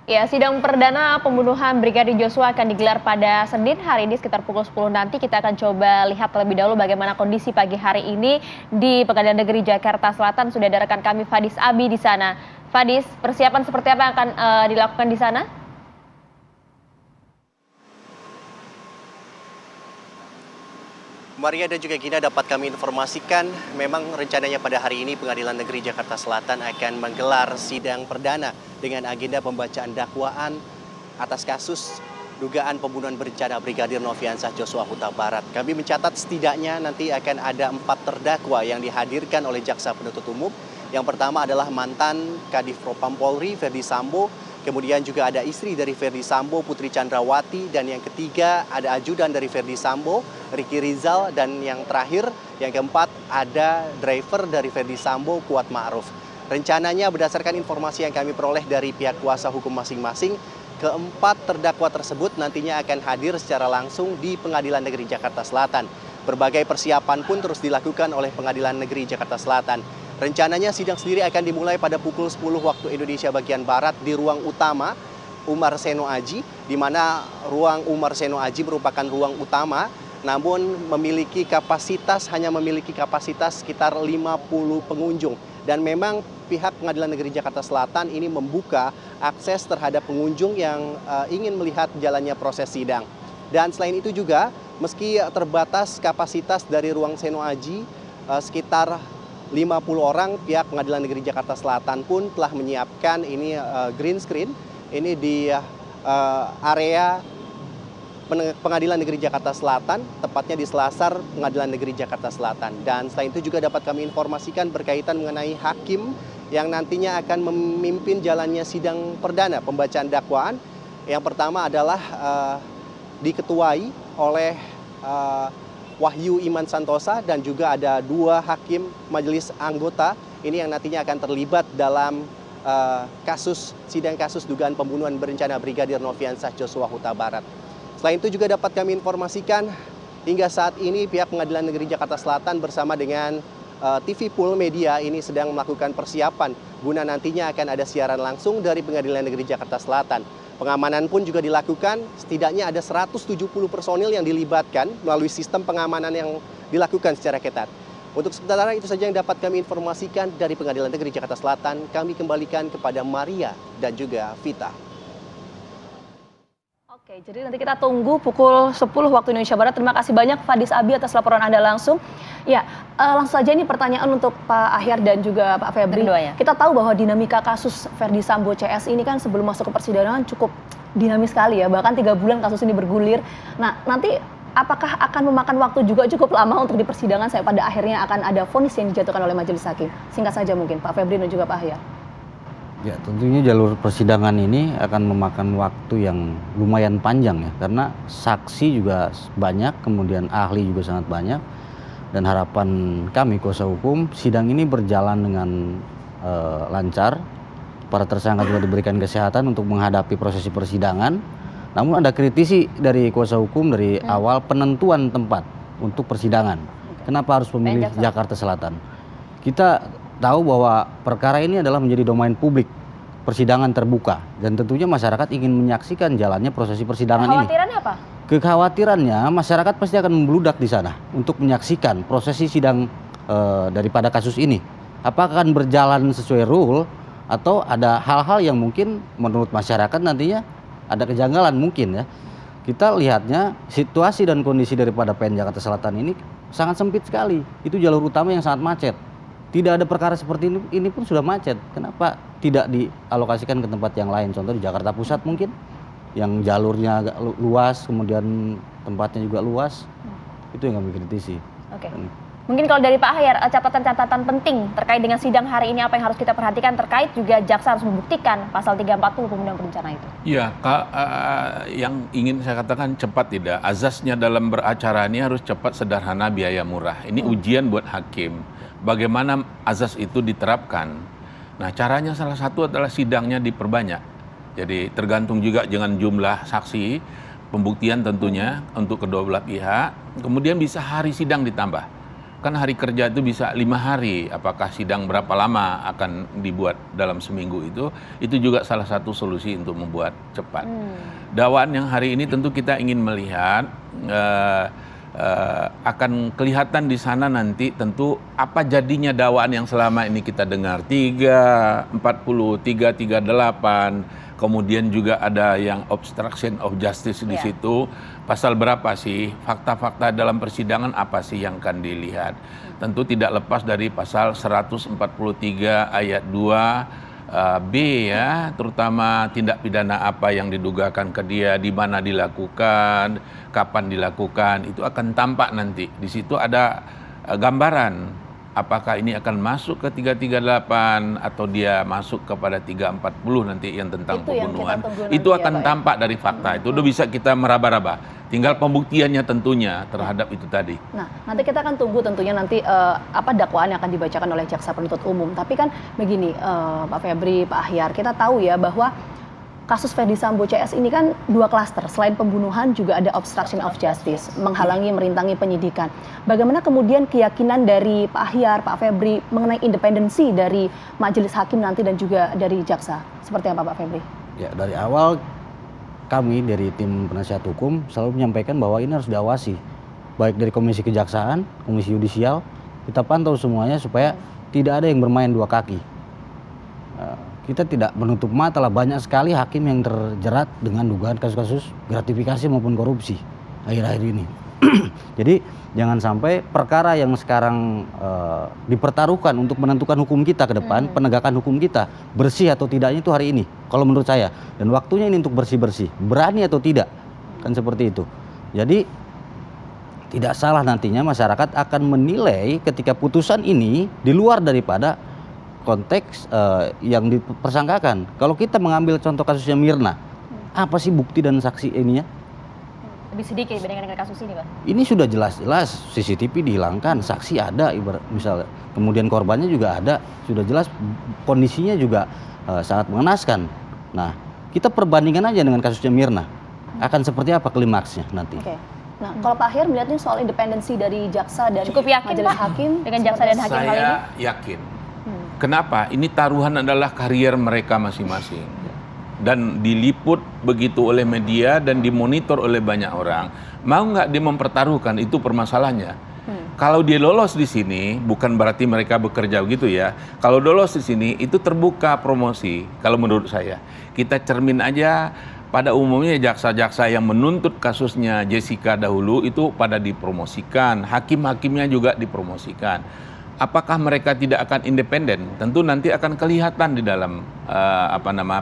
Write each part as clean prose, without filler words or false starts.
Ya, sidang perdana pembunuhan Brigadir Joshua akan digelar pada Senin hari ini sekitar pukul 10 nanti. Kita akan coba lihat terlebih dahulu bagaimana kondisi pagi hari ini di Pengadilan Negeri Jakarta Selatan. Sudah ada rekan kami Fadis Abi di sana. Fadis, persiapan seperti apa yang akan dilakukan di sana? Maria dan juga Gina, dapat kami informasikan memang rencananya pada hari ini Pengadilan Negeri Jakarta Selatan akan menggelar sidang perdana dengan agenda pembacaan dakwaan atas kasus dugaan pembunuhan berencana Brigadir Nofriansah Joshua Huta Barat. Kami mencatat setidaknya nanti akan ada 4 terdakwa yang dihadirkan oleh jaksa penuntut umum. Yang pertama adalah mantan Kadif Propam Polri Verdi Sambo, kemudian juga ada istri dari Verdi Sambo, Putri Chandrawati, dan yang ketiga ada ajudan dari Verdi Sambo, Ricky Rizal, dan yang terakhir, yang keempat, ada driver dari Verdi Sambo, Kuat Ma'ruf. Rencananya berdasarkan informasi yang kami peroleh dari pihak kuasa hukum masing-masing, keempat terdakwa tersebut nantinya akan hadir secara langsung di Pengadilan Negeri Jakarta Selatan. Berbagai persiapan pun terus dilakukan oleh Pengadilan Negeri Jakarta Selatan. Rencananya sidang sendiri akan dimulai pada pukul 10 waktu Indonesia bagian Barat di ruang utama Umar Seno Aji, di mana ruang Umar Seno Aji merupakan ruang utama, namun hanya memiliki kapasitas sekitar 50 pengunjung. Dan memang pihak Pengadilan Negeri Jakarta Selatan ini membuka akses terhadap pengunjung yang ingin melihat jalannya proses sidang. Dan selain itu juga, meski terbatas kapasitas dari ruang Seno Aji sekitar 50 orang, pihak Pengadilan Negeri Jakarta Selatan pun telah menyiapkan ini green screen ini di area Pengadilan Negeri Jakarta Selatan, tepatnya di Selasar Pengadilan Negeri Jakarta Selatan. Dan selain itu juga dapat kami informasikan berkaitan mengenai hakim yang nantinya akan memimpin jalannya sidang perdana pembacaan dakwaan. Yang pertama adalah diketuai oleh Wahyu Iman Santosa, dan juga ada 2 hakim majelis anggota ini yang nantinya akan terlibat dalam sidang kasus dugaan pembunuhan berencana Brigadir Nofriansah Joshua Huta Barat. Selain itu juga dapat kami informasikan hingga saat ini pihak Pengadilan Negeri Jakarta Selatan bersama dengan TV Pool Media ini sedang melakukan persiapan guna nantinya akan ada siaran langsung dari Pengadilan Negeri Jakarta Selatan. Pengamanan pun juga dilakukan, setidaknya ada 170 personil yang dilibatkan melalui sistem pengamanan yang dilakukan secara ketat. Untuk sementara itu saja yang dapat kami informasikan dari Pengadilan Negeri Jakarta Selatan. Kami kembalikan kepada Maria dan juga Vita. Oke, jadi nanti kita tunggu pukul 10 waktu Indonesia Barat. Terima kasih banyak Fadis Abi atas laporan Anda langsung. Ya, langsung saja ini pertanyaan untuk Pak Ahyar dan juga Pak Febri. Kita tahu bahwa dinamika kasus Verdi Sambo CS ini kan sebelum masuk ke persidangan cukup dinamis sekali ya. Bahkan 3 bulan kasus ini bergulir. Nah, nanti apakah akan memakan waktu juga cukup lama untuk di persidangan sampai pada akhirnya akan ada vonis yang dijatuhkan oleh majelis hakim? Singkat saja mungkin Pak Febri dan juga Pak Ahyar. Ya, tentunya jalur persidangan ini akan memakan waktu yang lumayan panjang ya, karena saksi juga banyak, kemudian ahli juga sangat banyak, dan harapan kami kuasa hukum sidang ini berjalan dengan lancar. Para tersangka juga diberikan kesehatan untuk menghadapi prosesi persidangan. Namun ada kritisi dari kuasa hukum dari awal penentuan tempat untuk persidangan. Kenapa harus memilih Jakarta Selatan? Kita tahu bahwa perkara ini adalah menjadi domain publik, persidangan terbuka, dan tentunya masyarakat ingin menyaksikan jalannya prosesi persidangan ini. Kekhawatirannya apa? Kekhawatirannya masyarakat pasti akan membludak di sana untuk menyaksikan prosesi sidang daripada kasus ini. Apakah akan berjalan sesuai rule atau ada hal-hal yang mungkin menurut masyarakat nantinya ada kejanggalan mungkin ya. Kita lihatnya situasi dan kondisi daripada PN Jakarta Selatan ini sangat sempit sekali. Itu jalur utama yang sangat macet. Tidak ada perkara seperti ini pun sudah macet. Kenapa tidak dialokasikan ke tempat yang lain? Contoh di Jakarta Pusat mungkin, yang jalurnya agak luas, kemudian tempatnya juga luas. Itu yang kami kritisi. Oke. Mungkin kalau dari Pak Ahyar, catatan-catatan penting terkait dengan sidang hari ini apa yang harus kita perhatikan, terkait juga jaksa harus membuktikan pasal 340 pembunuhan berencana itu. Iya, yang ingin saya katakan cepat tidak. Azasnya dalam beracara ini harus cepat, sederhana, biaya murah. Ini ujian buat hakim. Bagaimana azas itu diterapkan. Nah, caranya salah satu adalah sidangnya diperbanyak. Jadi tergantung juga dengan jumlah saksi, pembuktian tentunya untuk kedua belah pihak. Kemudian bisa hari sidang ditambah. kan hari kerja itu bisa 5 hari, apakah sidang berapa lama akan dibuat dalam seminggu itu juga salah satu solusi untuk membuat cepat. Dakwaan yang hari ini tentu kita ingin melihat akan kelihatan di sana nanti tentu apa jadinya dakwaan yang selama ini kita dengar 340, 338, kemudian juga ada yang obstruction of justice di situ. Pasal berapa sih? Fakta-fakta dalam persidangan apa sih yang akan dilihat? Tentu tidak lepas dari pasal 143 ayat 2 B ya, terutama tindak pidana apa yang didugakan ke dia, di mana dilakukan, kapan dilakukan, itu akan tampak nanti. Di situ ada gambaran apakah ini akan masuk ke 338 atau dia masuk kepada 340 nanti yang tentang pembunuhan. Itu akan tampak dari fakta. Itu udah bisa kita meraba-raba. Tinggal pembuktiannya tentunya terhadap itu tadi. Nah, nanti kita akan tunggu tentunya nanti apa dakwaan yang akan dibacakan oleh jaksa penuntut umum. Tapi kan begini, Pak Febri, Pak Ahyar, kita tahu ya bahwa kasus Ferdy Sambo CS ini kan 2 klaster. Selain pembunuhan juga ada obstruction of justice, menghalangi, merintangi penyidikan. Bagaimana kemudian keyakinan dari Pak Ahyar, Pak Febri mengenai independensi dari majelis hakim nanti dan juga dari jaksa? Seperti apa Pak Febri? Ya, dari awal kami dari tim penasihat hukum selalu menyampaikan bahwa ini harus diawasi. Baik dari Komisi Kejaksaan, Komisi Yudisial, kita pantau semuanya supaya tidak ada yang bermain 2 kaki. Kita tidak menutup mata lah, banyak sekali hakim yang terjerat dengan dugaan kasus-kasus gratifikasi maupun korupsi akhir-akhir ini. Jadi jangan sampai perkara yang sekarang dipertaruhkan untuk menentukan hukum kita ke depan, penegakan hukum kita bersih atau tidaknya itu hari ini, kalau menurut saya. Dan waktunya ini untuk bersih-bersih, berani atau tidak, kan seperti itu. Jadi tidak salah nantinya masyarakat akan menilai ketika putusan ini di luar daripada konteks yang dipersangkakan. Kalau kita mengambil contoh kasusnya Mirna, apa sih bukti dan saksi ininya? Lebih sedikit dibandingkan dengan kasus ini, Pak. Ini sudah jelas-jelas CCTV dihilangkan, saksi ada ibarat misalnya, kemudian korbannya juga ada, sudah jelas kondisinya juga sangat mengenaskan. Nah, kita perbandingkan aja dengan kasusnya Mirna, akan seperti apa klimaksnya nanti. Oke. Nah, kalau Pak Ahyar melihatnya soal independensi dari jaksa dan Cukup yakin, majelis Pak, hakim dengan jaksa dan hakim kali ini? Saya yakin. Kenapa? Ini taruhan adalah karier mereka masing-masing. Dan diliput begitu oleh media dan dimonitor oleh banyak orang. Mau nggak dia mempertaruhkan, itu permasalahannya. Kalau dia lolos di sini, bukan berarti mereka bekerja begitu ya. Kalau lolos di sini, itu terbuka promosi. Kalau menurut saya, kita cermin aja. Pada umumnya jaksa-jaksa yang menuntut kasusnya Jessica dahulu itu pada dipromosikan, hakim-hakimnya juga dipromosikan. Apakah mereka tidak akan independen? Tentu nanti akan kelihatan di dalam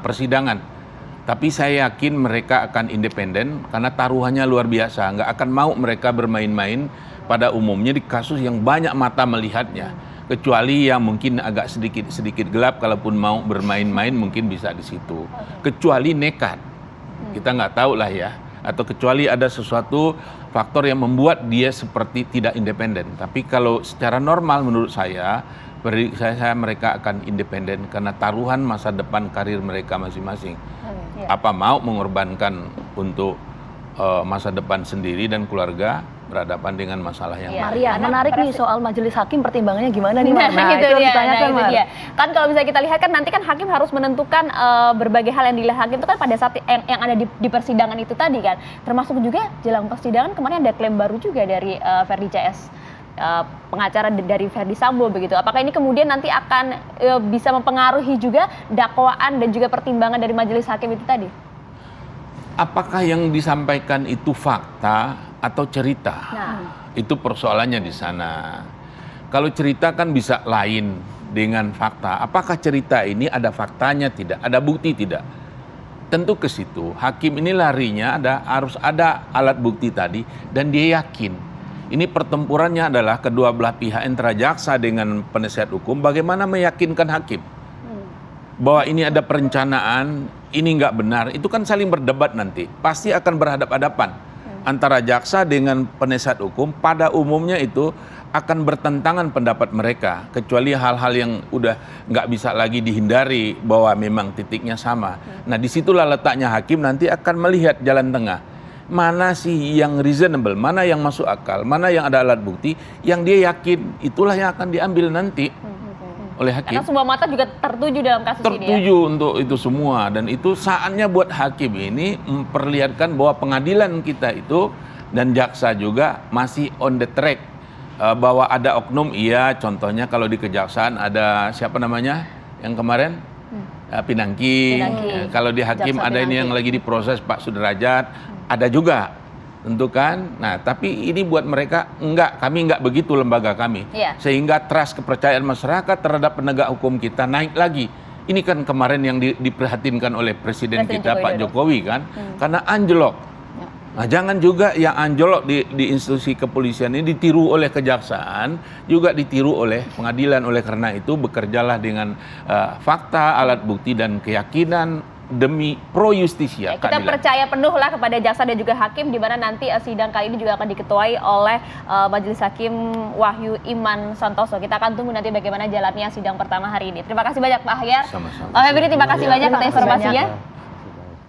persidangan. Tapi saya yakin mereka akan independen karena taruhannya luar biasa. Nggak akan mau mereka bermain-main pada umumnya di kasus yang banyak mata melihatnya. Kecuali yang mungkin agak sedikit gelap, kalaupun mau bermain-main mungkin bisa di situ. Kecuali nekat, kita nggak tahu lah ya. Atau kecuali ada sesuatu faktor yang membuat dia seperti tidak independen. Tapi kalau secara normal menurut saya mereka akan independen karena taruhan masa depan karir mereka masing-masing. Apa mau mengorbankan untuk masa depan sendiri dan keluarga berhadapan dengan masalah yang Maria, menarik nih soal majelis hakim, pertimbangannya gimana nih, Mar? Nah, itu dia, ditanyakan, itu dia. Kan kalau bisa kita lihat kan nanti kan hakim harus menentukan berbagai hal yang dilihat hakim itu kan pada saat yang ada di persidangan itu tadi kan. Termasuk juga jelang persidangan kemarin ada klaim baru juga dari Ferdy CS, pengacara dari Ferdy Sambo begitu. Apakah ini kemudian nanti akan bisa mempengaruhi juga dakwaan dan juga pertimbangan dari majelis hakim itu tadi? Apakah yang disampaikan itu fakta atau cerita? Itu persoalannya di sana. Kalau cerita kan bisa lain dengan fakta. Apakah cerita ini ada faktanya tidak? Ada bukti tidak? Tentu ke situ. Hakim ini larinya harus ada alat bukti tadi dan dia yakin. Ini pertempurannya adalah kedua belah pihak antara jaksa dengan penasihat hukum. Bagaimana meyakinkan hakim bahwa ini ada perencanaan, ini nggak benar, itu kan saling berdebat nanti. Pasti akan berhadap-hadapan antara jaksa dengan penasihat hukum. Pada umumnya itu akan bertentangan pendapat mereka, kecuali hal-hal yang udah nggak bisa lagi dihindari bahwa memang titiknya sama. Nah disitulah letaknya hakim nanti akan melihat jalan tengah. mana sih yang reasonable, mana yang masuk akal, mana yang ada alat bukti, yang dia yakin itulah yang akan diambil nanti oleh hakim. Karena semua mata juga tertuju dalam kasus ini ya. Tertuju untuk itu semua, dan itu saatnya buat hakim ini memperlihatkan bahwa pengadilan kita itu dan jaksa juga masih on the track. Bahwa ada oknum, iya, contohnya kalau di kejaksaan ada siapa namanya yang kemarin? Pinangki. Kalau di hakim Jaksa ada ini Pinangki. yang lagi diproses Pak Sudrajat, ada juga, tentu kan. Nah, tapi ini buat mereka enggak, kami enggak begitu lembaga kami, Iya. sehingga trust kepercayaan masyarakat terhadap penegak hukum kita naik lagi. Ini kan kemarin yang diperhatinkan oleh Presiden kita Joko Pak Widodo. Jokowi kan, karena anjlok. Nah, jangan juga yang anjlok di institusi kepolisian ini ditiru oleh kejaksaan, juga ditiru oleh pengadilan. Oleh karena itu bekerjalah dengan fakta, alat bukti, dan keyakinan demi pro justisia. Ya, kita keadilan. percaya penuh lah kepada jaksa dan juga hakim, di mana nanti sidang kali ini juga akan diketuai oleh Majelis Hakim Wahyu Iman Santoso. Kita akan tunggu nanti bagaimana jalannya sidang pertama hari ini. Terima kasih banyak Pak Ahyar. Sama-sama. Pak Febri, terima kasih banyak atas informasinya.